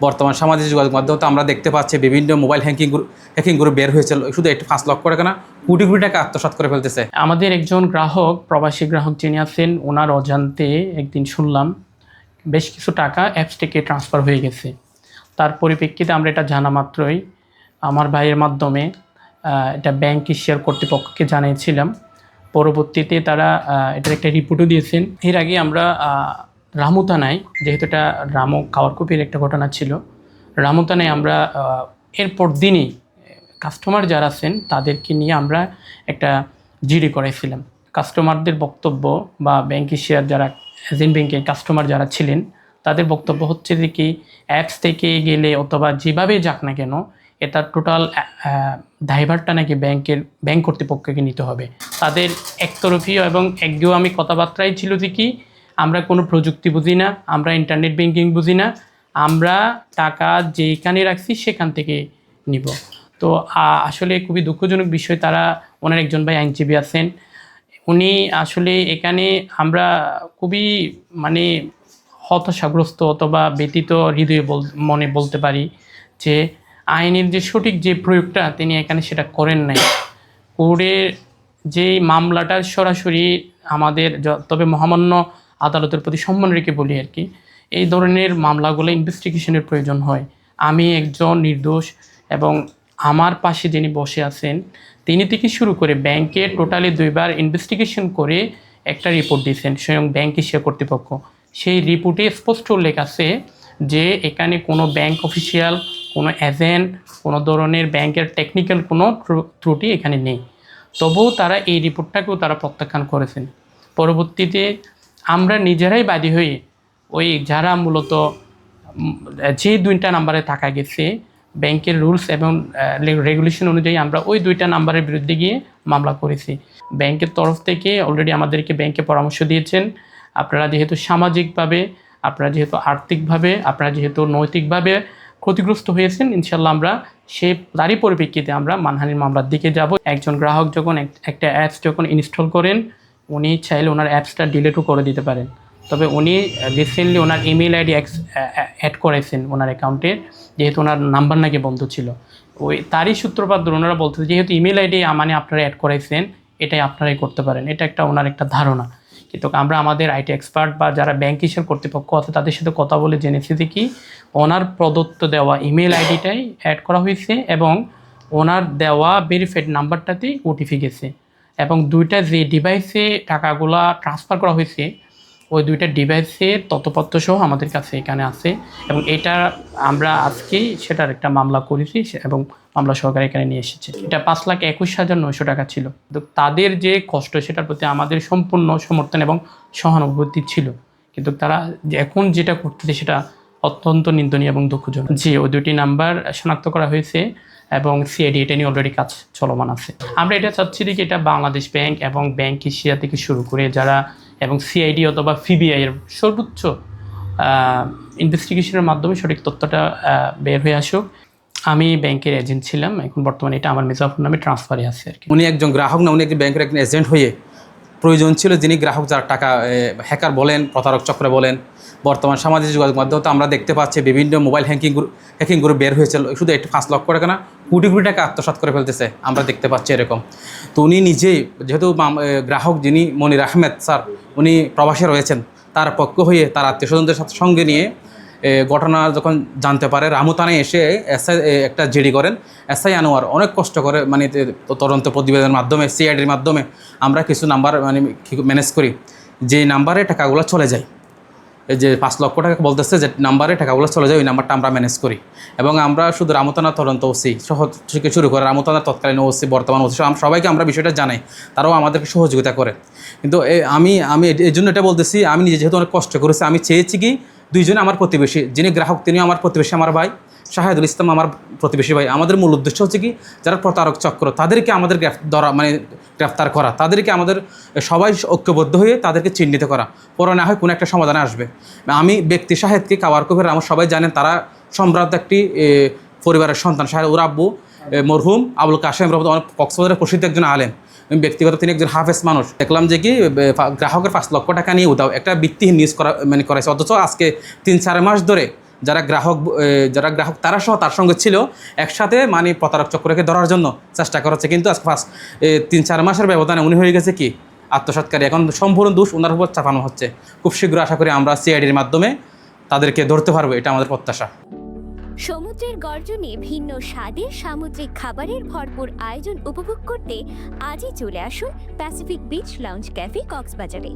বর্তমান সামাজিক যোগাযোগ মাধ্যমে আমরা দেখতে পাচ্ছি বিভিন্ন মোবাইল হ্যাকিং গ্রুপ বের হয়েছে, শুধু একটু 5 লক্ষ টাকা না কোটি কোটি টাকা আত্মসাৎ করে ফেলতেছে। আমাদের একজন গ্রাহক, প্রবাসী গ্রাহক যিনি আছেন, ওনার অজান্তে একদিন শুনলাম বেশ কিছু টাকা অ্যাপস থেকে ট্রান্সফার হয়ে গেছে। তার পরিপ্রেক্ষিতে আমরা এটা জানা মাত্রই আমার ভাইয়ের মাধ্যমে এটা ব্যাংক এশিয়ার কর্তৃপক্ষকে জানিয়েছিলাম। পরবর্তীতে তারা এটার একটা রিপোর্টও দিয়েছেন। এর আগে আমরা রামু থানায়, যেহেতু এটা রামু কাওয়ারকুপির একটা ঘটনা ছিল, রামু থানায় আমরা এরপর দিনই কাস্টমার যারা আছেন তাদেরকে নিয়ে আমরা একটা জিডি করাইছিলাম। কাস্টমারদের বক্তব্য বা ব্যাংক এশিয়ার যারা এজেন্ট ব্যাংকের কাস্টমার যারা ছিলেন তাদের বক্তব্য হচ্ছে যে কি অ্যাপস থেকে গেলে অথবা যেভাবে যাক না কেন এটা টোটাল দায়ভারটা নাকি ব্যাংক কর্তৃপক্ষকে নিতে হবে। তাদের একতরফী এবং একগুয়ামি কথাবার্তাই ছিল যে কি আমরা কোনো প্রযুক্তি বুঝি না, আমরা ইন্টারনেট ব্যাংকিং বুঝি না, আমরা টাকা যেখানে রাখছি সেখান থেকে নিব। তো আসলে খুবই দুঃখজনক বিষয়। তারা ওনার একজন ভাই আইনজীবী আছেন, উনি আসলে এখানে আমরা খুবই মানে হতাশাগ্রস্ত অথবা ব্যতীত হৃদয়ে মনে বলতে পারি যে আইনের যে সঠিক যে প্রয়োগটা তিনি এখানে সেটা করেন নাই। করে যে মামলাটা সরাসরি আমাদের তবে মহামান্য আদালতের প্রতি সম্মান রেখে বলি আর কি, এই ধরনের মামলাগুলো ইনভেস্টিগেশনের প্রয়োজন হয়। আমি একজন নির্দোষ এবং আমার পাশে যিনি বসে আছেন তিনি থেকে শুরু করে ব্যাংকে টোটালি 2 বার ইনভেস্টিগেশন করে একটা রিপোর্ট দিয়েছেন স্বয়ং ব্যাংক এশিয়া কর্তৃপক্ষ। সেই রিপোর্টে স্পষ্ট উল্লেখ আছে যে এখানে কোনো ব্যাংক অফিসিয়াল, কোনো এজেন্ট, কোনো ধরনের ব্যাংকের টেকনিক্যাল কোনো ত্রুটি এখানে নেই। তবুও তারা এই রিপোর্টটাকেও তারা প্রত্যাখ্যান করেছেন। পরবর্তীতে আমরা নিজেরাই বাদী হয়ে ওই যারা মূলত যে 2টা নাম্বারে টাকা গেছে ব্যাংকের রুলস এবং রেগুলেশন অনুযায়ী আমরা ওই 2টা নাম্বারের বিরুদ্ধে গিয়ে মামলা করেছি। ব্যাংকের তরফ থেকে অলরেডি আমাদেরকে ব্যাংকে পরামর্শ দিয়েছেন, আপনারা যেহেতু সামাজিকভাবে, আপনারা যেহেতু আর্থিকভাবে, আপনারা যেহেতু নৈতিকভাবে ক্ষতিগ্রস্ত হয়েছেন, ইনশাল্লাহ আমরা তারই পরিপ্রেক্ষিতে আমরা মানহানির মামলার দিকে যাব। একজন গ্রাহক যখন একটা অ্যাপস যখন ইনস্টল করেন, উনি চাইলে ওনার অ্যাপসটা ডিলিটও করে দিতে পারেন। তবে উনি রিসেন্টলি ওনার ইমেল আইডি অ্যাড করেছেন ওনার অ্যাকাউন্টে, যেহেতু ওনার নাম্বার নাকি বন্ধ ছিল। ওই তারই সূত্রপাত ধরে ওনারা বলতেছে যেহেতু ইমেল আইডি মানে আপনারা অ্যাড করাইছেন, এটাই আপনারাই করতে পারেন। এটা ওনার একটা ধারণা। কিন্তু আমরা আমাদের আইটি এক্সপার্ট বা যারা ব্যাংক এশিয়ার কর্তৃপক্ষ আছে তাদের সাথে কথা বলে জেনেছি যে কি ওনার প্রদত্ত দেওয়া ইমেল আইডিটাই অ্যাড করা হয়েছে এবং ওনার দেওয়া ভেরিফাইড নাম্বারটাতেই ওটিপি গেছে এবং 2টা যে ডিভাইসে টাকাগুলা ট্রান্সফার করা হয়েছে ওই 2টা ডিভাইসের তথ্যপত্র সহ আমাদের কাছে এখানে আছে এবং এটা আমরা আজকেই সেটার একটা মামলা করেছি এবং মামলা সহকারে এখানে নিয়ে এসেছি। এটা 5,21,900 টাকা ছিল। কিন্তু তাদের যে কষ্ট সেটার প্রতি আমাদের সম্পূর্ণ সমর্থন এবং সহানুভূতি ছিল, কিন্তু তারা এখন যেটা করতেছে সেটা অত্যন্ত নিন্দনীয় এবং দুঃখজনক। জি, ওই 2টি নাম্বার শনাক্ত করা হয়েছে এবং সিআইডি এটা নিয়ে অলরেডি কাজ চলমান আছে। আমরা এটা চাচ্ছি যে এটা বাংলাদেশ ব্যাংক এবং ব্যাংক এশিয়া থেকে শুরু করে যারা এবং সিআইডি অথবা ফিবিআই এর সর্বোচ্চ ইনভেস্টিগেশনের মাধ্যমে সঠিক তথ্যটা বের হয়ে আসুক। আমি ব্যাংকের এজেন্ট ছিলাম, এখন বর্তমানে এটা আমার মির্জাফর নামে ট্রান্সফারে আছে আর কি। উনি একজন গ্রাহক না, উনি একজন ব্যাংকের একজন এজেন্ট হয়ে প্রয়োজন ছিল যিনি গ্রাহক যারা টাকা হ্যাকার বলেন, প্রতারক চক্র বলেন, বর্তমান সামাজিক যোগাযোগ মাধ্যমে আমরা দেখতে পাচ্ছি বিভিন্ন মোবাইল হ্যাকিং গ্রুপ বের হয়েছে, শুধু একটু 5 লক্ষ টাকা না কোটি কোটি টাকা আত্মসাৎ করে ফেলতেছে আমরা দেখতে পাচ্ছি এরকম। তো উনি নিজেই যেহেতু গ্রাহক যিনি মনির আহমেদ স্যার, উনি প্রবাসে রয়েছেন, তার পক্ষ হয়ে তার আত্মীয়স্বজনদের সঙ্গে নিয়ে ঘটনা যখন জানতে পারে রামু থানায় এসে একটা জিডি করেন। এসআই আনোয়ার অনেক কষ্ট করে মানে তদন্ত প্রতিবেদনের মাধ্যমে সিআইডির মাধ্যমে আমরা কিছু নাম্বার মানে ম্যানেজ করি, যে নাম্বারে টাকাগুলো চলে যায়, যে 5 লক্ষ টাকা বলতেছে যে নাম্বারে টাকাগুলো চলে যায়, ওই নাম্বারটা আমরা ম্যানেজ করি। এবং আমরা শুধু রামু থানার তদন্ত ওসি সহ থেকে শুরু করে রামু থানার তৎকালীন ওসি, বর্তমান ওসি, সবাইকে আমরা বিষয়টা জানাই, তারাও আমাদেরকে সহযোগিতা করে। কিন্তু আমি এই জন্য এটা বলতেছি, আমি নিজে যেহেতু অনেক কষ্ট করেছি, আমি চেয়েছি কি 2জনে আমার প্রতিবেশী, যিনি গ্রাহক তিনিও আমার প্রতিবেশী, আমার ভাই শাহেদুল ইসলাম আমার প্রতিবেশী ভাই। আমাদের মূল উদ্দেশ্য হচ্ছে কি যারা প্রতারক চক্র তাদেরকে আমাদের গ্রেফতার করা, তাদেরকে আমাদের সবাই ঐক্যবদ্ধ হয়ে তাদেরকে চিহ্নিত করা, পরে না হয় কোনো একটা সমাধানে আসবে। আমি ব্যক্তি শাহেদকে কাওয়ারকুপের আমার সবাই জানেন, তারা সম্ভ্রান্ত একটি পরিবারের সন্তান। শাহেদ ওর আব্বু মরহুম আবুল কাশেম রহমত অনেক কক্সবাজারের প্রসিদ্ধ একজন আলেম, ব্যক্তিগত তিনি একজন হাফেজ মানুষ। দেখলাম যে কি গ্রাহকের 5 লক্ষ টাকা নিয়ে উদাও একটা ভিত্তিহীন নিউজ করাইছে, অথচ আজকে 3-4 মাস ধরে যারা গ্রাহক তারা সহ তার সঙ্গে ছিল একসাথে মানে প্রতারক চক্রকে ধরার জন্য চেষ্টা করা হচ্ছে। কিন্তু আজকে ফার্স্ট 3-4 মাসের ব্যবধানে উনি হয়ে গেছে কি আত্মসৎকারী। এখন সম্পূর্ণ দোষ ওনার উপর চাপানো হচ্ছে। খুব শীঘ্র আশা করি আমরা সিআইডির মাধ্যমে তাদেরকে ধরতে পারবো, এটা আমাদের প্রত্যাশা। সমুদ্রের গর্জনে ভিন্ন স্বাদের সামুদ্রিক খাবারের ভরপুর আয়োজন উপভোগ করতে আজই চলে আসুন প্যাসিফিক বিচ লাউঞ্জ ক্যাফে কক্সবাজারে।